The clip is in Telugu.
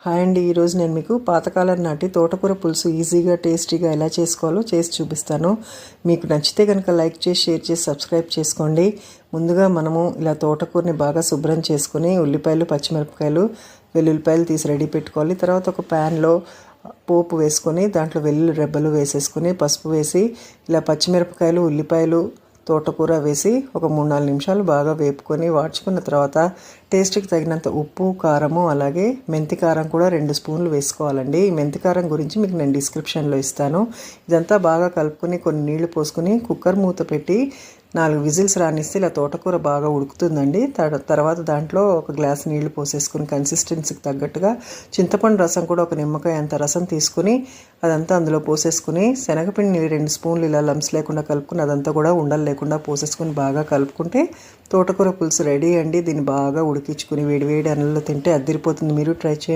హాయ్ అండి, ఈరోజు నేను మీకు పాతకాలం నాటి తోటకూర పులుసు ఈజీగా టేస్టీగా ఎలా చేసుకోవాలో చేసి చూపిస్తాను. మీకు నచ్చితే కనుక లైక్ చేసి షేర్ చేసి సబ్స్క్రైబ్ చేసుకోండి. ముందుగా మనము ఇలా తోటకూరని బాగా శుభ్రం చేసుకుని ఉల్లిపాయలు, పచ్చిమిరపకాయలు, వెల్లుల్లిపాయలు తీసి రెడీ పెట్టుకోవాలి. తర్వాత ఒక ప్యాన్లో పోపు వేసుకొని దాంట్లో వెల్లుల్లి రెబ్బలు వేసేసుకొని పసుపు వేసి ఇలా పచ్చిమిరపకాయలు, ఉల్లిపాయలు, తోటకూర వేసి ఒక 3-4 నిమిషాలు బాగా వేపుకొని వాడ్చుకున్న తర్వాత టేస్ట్కి తగినంత ఉప్పు, కారము, అలాగే మెంతి కారం కూడా 2 స్పూన్లు వేసుకోవాలండి. ఈ మెంతి కారం గురించి మీకు నేను డిస్క్రిప్షన్లో ఇస్తాను. ఇదంతా బాగా కలుపుకొని కొన్ని నీళ్లు పోసుకొని కుక్కర్ మూత పెట్టి 4 విజిల్స్ రానిస్తే ఇలా తోటకూర బాగా ఉడుకుతుందండి. తర్వాత దాంట్లో ఒక గ్లాస్ నీళ్లు పోసేసుకుని కన్సిస్టెన్సీకి తగ్గట్టుగా చింతపండు రసం కూడా ఒక నిమ్మకాయ అంత రసం తీసుకుని అదంతా అందులో పోసేసుకుని శనగపిండి 2 స్పూన్లు ఇలా లంప్స్ లేకుండా కలుపుకుని అదంతా కూడా ఉండలు లేకుండా పోసేసుకుని బాగా కలుపుకుంటే తోటకూర పులుసు రెడీ అండి. దీన్ని బాగా ఉడికించుకుని వేడివేడి అన్నంలో తింటే అద్దిరిపోతుంది. మీరు ట్రై చేయండి.